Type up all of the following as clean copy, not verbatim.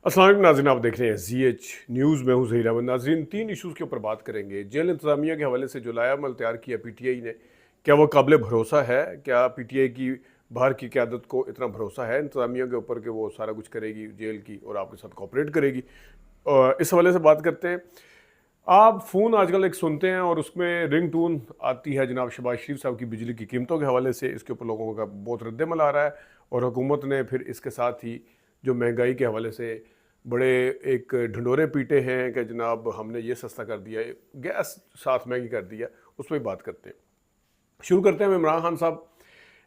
अस्सलाम वालेकुम नाज़रीन, आप देख रहे हैं ZH न्यूज़। मैं हूं ज़हीर अहमद। नाज़रीन, तीन इशूज़ के ऊपर बात करेंगे। जेल इंतज़ामिया के हवाले से जो लायामल तैयार किया PTI ने, क्या वो काबिल भरोसा है? क्या PTI की बाहर की क़यादत को इतना भरोसा है इंतज़ामिया के ऊपर कि वो सारा कुछ करेगी जेल की और आपके साथ कोऑपरेट करेगी? इस हवाले से बात करते हैं। आप फ़ोन आजकल एक सुनते हैं और उसमें रिंग टून आती है जनाब शहबाज शरीफ साहब की बिजली की कीमतों के हवाले से। इसके ऊपर लोगों का बहुत रद्दमल आ रहा है और हुकूमत ने फिर इसके साथ ही जो महंगाई के हवाले से बड़े एक ढिंढोरे पीटे हैं कि जनाब हमने ये सस्ता कर दिया है, गैस साथ महंगी कर दिया। उस पर बात करते हैं। शुरू करते हैं इमरान खान साहब।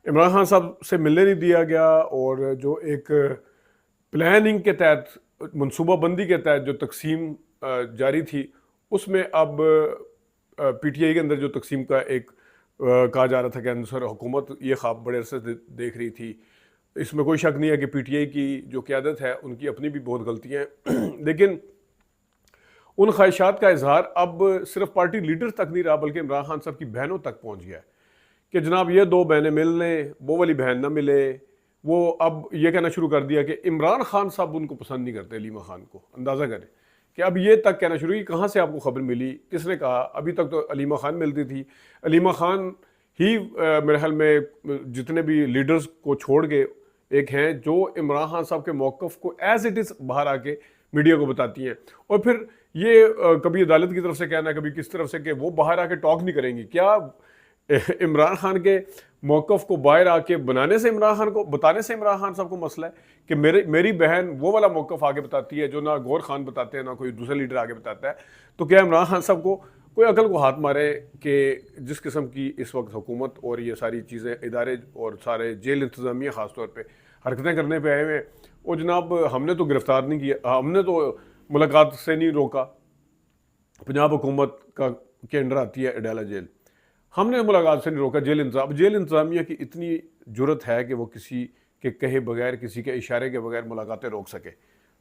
इमरान खान साहब से मिलने नहीं दिया गया और जो एक प्लानिंग के तहत मनसूबाबंदी के तहत जो तकसीम जारी थी, उसमें अब PTI के अंदर जो तकसीम का एक कहा जा रहा था कि अंदर हुकूमत ये ख्वाब बड़े अरसे से देख रही थी। इसमें कोई शक नहीं है कि PTI की जो क़यादत है उनकी अपनी भी बहुत गलतियाँ हैं लेकिन उन ख्वाहिशात का इजहार अब सिर्फ पार्टी लीडर तक नहीं रहा बल्कि इमरान खान साहब की बहनों तक पहुंच गया है कि जनाब ये दो बहनें मिल लें, वो वाली बहन ना मिले। वो अब ये कहना शुरू कर दिया कि इमरान खान साहब उनको पसंद नहीं करते, अलीमा खान को। अंदाज़ा करें कि अब ये तक कहना शुरू कि कहाँ से आपको खबर मिली, किसने कहा। अभी तक तो अलीमा खान मिलती थी। अलीमा खान ही मेरे ख्याल में जितने भी लीडर्स को छोड़ के एक हैं जो इमरान खान साहब के मौक़िफ़ को एज इट इज़ बाहर आके मीडिया को बताती हैं। और फिर ये कभी अदालत की तरफ से कहना है, कभी किस तरफ से कि वो बाहर आके टॉक नहीं करेंगी। क्या इमरान खान के मौक़िफ़ को बाहर आके बनाने से इमरान खान को बताने से इमरान खान साहब को मसला है कि मेरी बहन वो वाला मौक़िफ़ आगे बताती है जो ना गौर खान बताते हैं ना कोई दूसरा लीडर आगे बताता है। तो क्या इमरान खान साहब को कोई अकल को हाथ मारे कि जिस किस्म की इस वक्त हुकूमत और ये सारी चीज़ें इदारे और सारे जेल इंतज़ामिया ख़ास तौर पे हरकतें करने पे आए हुए हैं। और जनाब हमने तो गिरफ़्तार नहीं किया, हमने तो मुलाकात से नहीं रोका। पंजाब हुकूमत का के अंडर आती है अडाला जेल, हमने मुलाकात से नहीं रोका। जेल इंतज़ामिया की इतनी जुर्रत है कि वो किसी के कहे बगैर, किसी के इशारे के बगैर मुलाकातें रोक सके।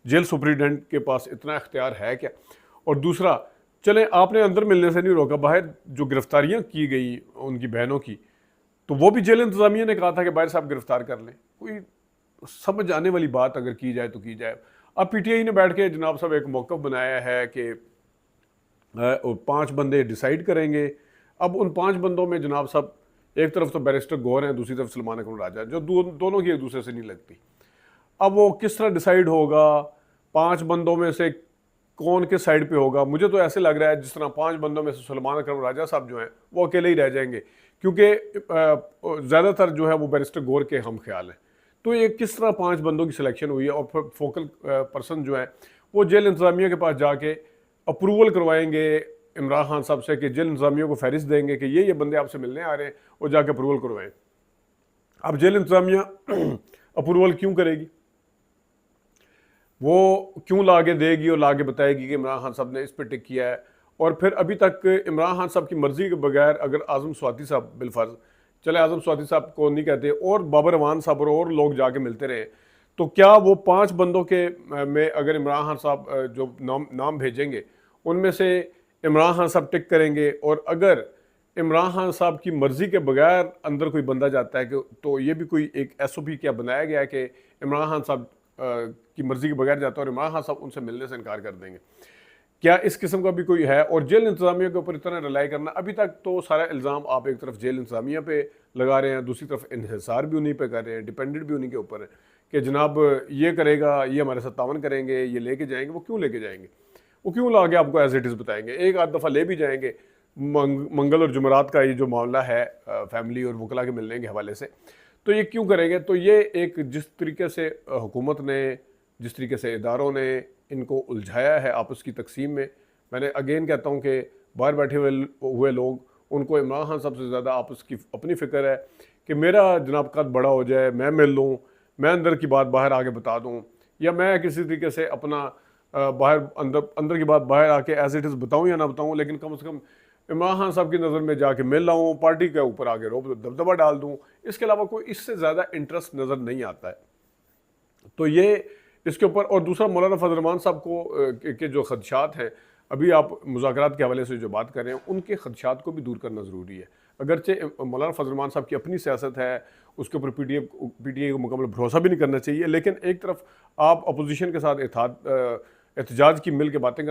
जेल सुपरिटेंडेंट के पास इतना इख्तियार है क्या? और दूसरा, चले आपने अंदर मिलने से नहीं रोका, बाहर जो गिरफ्तारियां की गई उनकी बहनों की, तो वो भी जेल इंतज़ामिया ने कहा था कि बाहर साहब गिरफ्तार कर लें। कोई समझ आने वाली बात अगर की जाए तो की जाए। अब PTI ने बैठ के जनाब साहब एक मौक़िफ़ बनाया है कि 5 बंदे डिसाइड करेंगे। अब उन 5 बंदों में जनाब साहब एक तरफ तो बैरिस्टर गौर हैं, दूसरी तरफ सलमान अकरम राजा, जो दोनों की एक दूसरे से नहीं लगती। अब वो किस तरह डिसाइड होगा, 5 बंदों में से कौन किस साइड पे होगा? मुझे तो ऐसे लग रहा है जिस तरह 5 बंदों में से सलमान अकरम राजा साहब जो हैं वो अकेले ही रह जाएंगे, क्योंकि ज़्यादातर जो है वो बैरिस्टर गौर के हम ख्याल हैं। तो ये किस तरह 5 बंदों की सिलेक्शन हुई है और फिर फोकल पर्सन जो है वो जेल इंतज़ामिया के पास जाके अप्रूवल करवाएंगे इमरान खान साहब से कि जेल इंतज़ामिया को फहरिस्त देंगे कि ये बंदे आपसे मिलने आ रहे हैं और जाके अप्रूवल करवाएं। अब जेल इंतज़ामिया अप्रूवल क्यों करेगी? वो क्यों लाके देगी और लाके बताएगी कि इमरान खान साहब ने इस पर टिक किया है? और फिर अभी तक इमरान खान साहब की मर्ज़ी के बगैर अगर आज़म स्वाति साहब बिलफर्ज, चले आज़म स्वाति साहब को नहीं कहते, और बाबर अमान साहब और लोग जाके मिलते रहे, तो क्या वो 5 बंदों के में अगर इमरान खान साहब जो नाम भेजेंगे उनमें से इमरान खान साहब टिक करेंगे? और अगर इमरान खान साहब की मर्ज़ी के बगैर अंदर कोई बंदा जाता है कि तो ये भी कोई एक SOP क्या बनाया गया है कि इमरान खान साहब की मर्ज़ी के बगैर जाता है और इमरान खान साहब उनसे मिलने से इनकार कर देंगे? क्या इस किस्म का भी कोई है? और जेल इंतज़ामिया के ऊपर इतना रिलाई करना, अभी तक तो सारा इल्ज़ाम आप एक तरफ जेल इंतज़ामिया पे लगा रहे हैं, दूसरी तरफ इन्हिसार भी उन्हीं पे कर रहे हैं, डिपेंडेंट भी उन्हीं के ऊपर है कि जनाब ये करेगा, ये हमारे साथ तावन करेंगे, ये लेके जाएंगे। वो क्यों लेके जाएंगे? वो क्यों ला के आपको एज इट इज़ बताएंगे? एक आध दफ़ा ले भी जाएंगे। मंगल और जुमरात का ये जो मामला है फैमिली और वकला के मिलने के हवाले से, तो ये क्यों करेंगे? तो ये एक जिस तरीके से हुकूमत ने, जिस तरीके से इदारों ने इनको उलझाया है आपस की तकसीम में, मैंने अगेन कहता हूँ कि बाहर बैठे हुए लोग, उनको इमरान खान साहब से ज़्यादा आपस की अपनी फ़िक्र है कि मेरा जनाब कद बड़ा हो जाए, मैं मिल लूँ, मैं अंदर की बात बाहर आके बता दूँ, या मैं किसी तरीके से अपना बाहर अंदर की बात बाहर आके एज इट इज़ बताऊँ या ना बताऊँ, लेकिन कम से कम इमरान खान साहब की नज़र में जाके मिल लाऊँ, पार्टी के ऊपर आगे रोब दबदबा डाल दूँ। इसके अलावा कोई इससे ज़्यादा इंटरेस्ट नज़र नहीं आता है। तो ये इसके ऊपर, और दूसरा मौलाना फजल रहमान साहब को के जो खदशात हैं, अभी आप मुज़ाकरात के हवाले से जो बात कर रहे हैं, उनके खदशात को भी दूर करना ज़रूरी है। अगरचे मौलाना फजल रहमान साहब की अपनी सियासत है, उसके ऊपर पीटीआई को मुकम्मल भरोसा भी नहीं करना चाहिए, लेकिन एक तरफ आप अपोजिशन के साथ एहतजाज की मिल के बातें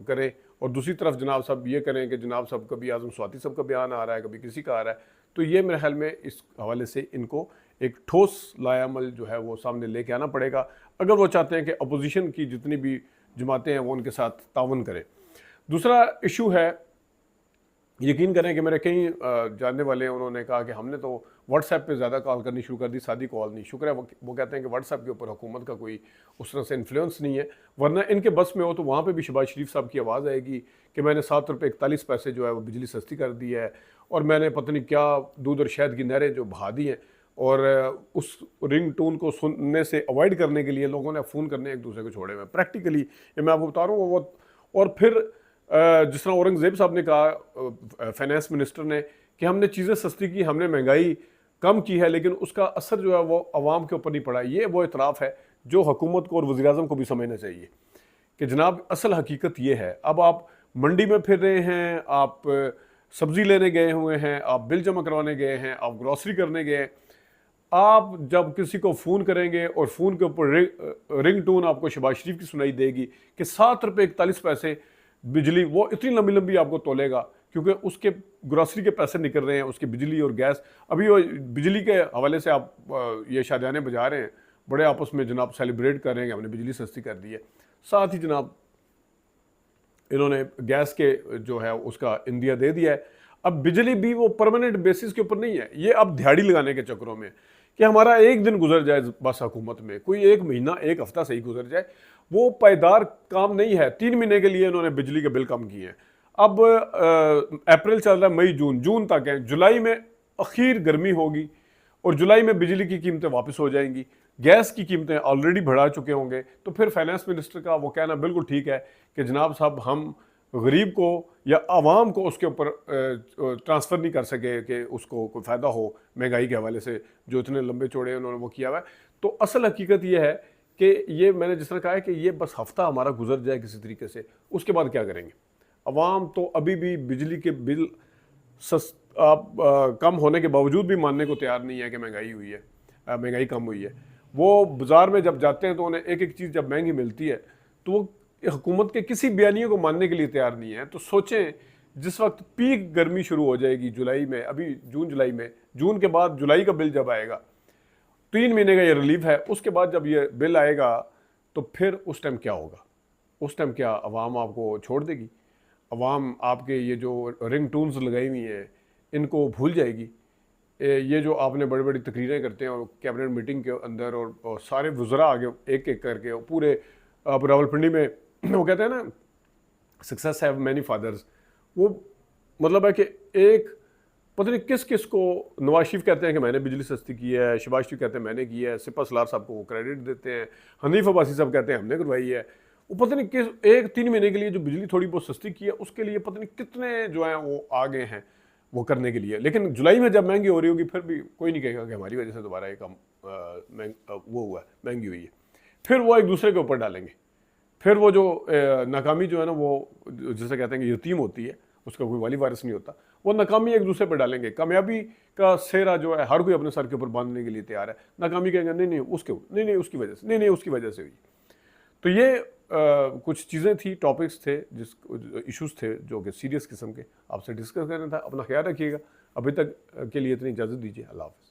करें और दूसरी तरफ जनाब साहब ये करें कि जनाब साहब कभी आज़म स्वाति साहब का बयान आ रहा है, कभी किसी का आ रहा है, तो ये मेरे ख्याल में इस हवाले से इनको एक ठोस लायामल जो है वो सामने लेके आना पड़ेगा अगर वो चाहते हैं कि अपोजिशन की जितनी भी जमातें हैं वो उनके साथ ताउन करें। दूसरा इशू है, यकीन करें कि मेरे कई जानने वाले हैं, उन्होंने कहा कि हमने तो व्हाट्सएप पे ज़्यादा कॉल करनी शुरू कर दी, सादी कॉल नहीं। शुक्र है वो कहते हैं कि व्हाट्सएप के ऊपर हुकूमत का कोई उस तरह से इन्फ्लुएंस नहीं है, वरना इनके बस में हो तो वहाँ पे भी शहबाज शरीफ साहब की आवाज़ आएगी कि मैंने 7 रुपये 41 पैसे जो है वो बिजली सस्ती कर दी है, और मैंने पता नहीं क्या दूध और शहद की नहरें जो बहा दी हैं, और उस रिंग टोन को सुनने से अवॉइड करने के लिए लोगों ने फ़ोन करने एक दूसरे को छोड़े हुए। प्रैक्टिकली ये मैं आपको बता रहा हूँ वो। और फिर जिस तरह औरंगज़ेब साहब ने कहा, फाइनेंस मिनिस्टर ने, कि हमने चीज़ें सस्ती की, हमने महंगाई कम की है, लेकिन उसका असर जो है वो आवाम के ऊपर नहीं पड़ा। ये वो इतराफ़ है जो हुकूमत को और वज़ीर-ए-आज़म को भी समझना चाहिए कि जनाब असल हकीकत ये है। अब आप मंडी में फिर रहे हैं, आप सब्ज़ी लेने गए हुए हैं, आप बिल जमा करवाने गए हैं, आप ग्रॉसरी करने गए हैं, आप जब किसी को फ़ोन करेंगे और फ़ोन के ऊपर रिंग टोन आपको शहबाज शरीफ की सुनाई देगी कि 7 रुपये 41 पैसे बिजली, वो इतनी लंबी लंबी आपको तोलेगा क्योंकि उसके ग्रॉसरी के पैसे निकल रहे हैं, उसकी बिजली और गैस। अभी वो बिजली के हवाले से आप ये शादियाने बजा रहे हैं, बड़े आपस में जनाब सेलिब्रेट कर रहे हैं कि हमने बिजली सस्ती कर दी है। साथ ही जनाब इन्होंने गैस के जो है उसका इंदिया दे दिया है। अब बिजली भी वो परमानेंट बेसिस के ऊपर नहीं है, ये अब दिहाड़ी लगाने के चक्करों में कि हमारा एक दिन गुजर जाए बस हुकूमत में, कोई एक महीना एक हफ्ता सही गुजर जाए, वो पायदार काम नहीं है। 3 महीने के लिए इन्होंने बिजली के बिल कम किए हैं। अब अप्रैल चल रहा है, मई जून तक है, जुलाई में अखीर गर्मी होगी और जुलाई में बिजली की कीमतें वापस हो जाएंगी, गैस की कीमतें ऑलरेडी बढ़ा चुके होंगे। तो फिर फाइनेंस मिनिस्टर का वो कहना बिल्कुल ठीक है कि जनाब साहब हम गरीब को या आवाम को उसके ऊपर ट्रांसफ़र नहीं कर सके कि उसको कोई फ़ायदा हो महंगाई के हवाले से, जो इतने लंबे चौड़े उन्होंने वो किया हुआ है। तो असल हकीकत ये है कि ये मैंने जिस तरह कहा है कि ये बस हफ्ता हमारा गुजर जाए किसी तरीके से, उसके बाद क्या करेंगे। अवाम तो अभी भी बिजली के बिल कम होने के बावजूद भी मानने को तैयार नहीं है कि महंगाई हुई है, महंगाई कम हुई है। वो बाज़ार में जब जाते हैं तो उन्हें एक एक चीज़ जब महंगी मिलती है तो वो हुकूमत के किसी बयानिए को मानने के लिए तैयार नहीं है। तो सोचें, जिस वक्त पीक गर्मी शुरू हो जाएगी जुलाई में, अभी जून जुलाई में, जून के बाद जुलाई का बिल जब आएगा, 3 महीने का ये रिलीफ है, उसके बाद जब ये बिल आएगा तो फिर उस टाइम क्या होगा। उस टाइम क्या अवाम आपको छोड़ देगी? अवाम आपके ये जो रिंग टून्स लगाई हुई हैं इनको भूल जाएगी? ये जो आपने बड़ी बड़ी तकरीरें करते हैं और कैबिनेट मीटिंग के अंदर और सारे वज़रा आगे एक एक करके पूरे, अब रावलपिंडी में वो कहते हैं ना, सक्सेस हैव मैनी फादर्स, वो मतलब है कि एक पता नहीं किस किस को, नवाज शरीफ कहते हैं कि मैंने बिजली सस्ती की है, शहबाज शरीफ कहते हैं मैंने की है, सिपा सलार साहब को वो क्रेडिट देते हैं, हनीफ अब्बासी साहब कहते हैं हमने करवाई है। वो पता नहीं किस एक 3 महीने के लिए जो बिजली थोड़ी बहुत सस्ती की है उसके लिए पता नहीं कितने जो हैं वो आ गए हैं वो करने के लिए। लेकिन जुलाई में जब महंगी हो रही होगी फिर भी कोई नहीं कहेगा कि हमारी वजह से दोबारा ये कम वो हुआ है, महंगी हुई है। फिर वो एक दूसरे के ऊपर डालेंगे। फिर वो जो नाकामी जो है ना, वो जिसे कहते हैं कि यतीम होती है, उसका कोई वाली वारिस नहीं होता, वो नाकामी एक दूसरे पर डालेंगे। कामयाबी का सेहरा जो है हर कोई अपने सर के ऊपर बांधने के लिए तैयार है। नाकामी कहेंगे नहीं नहीं उसके, नहीं नहीं उसकी वजह से, नहीं नहीं उसकी वजह से हुई। तो ये कुछ चीज़ें थी, टॉपिक्स थे, जिस इश्यूज़ थे जो कि सीरियस किस्म के आपसे डिस्कस करना था। अपना ख्याल रखिएगा। अभी तक के लिए इतनी इजाज़त दीजिए। अल्लाह हाफ़िज़।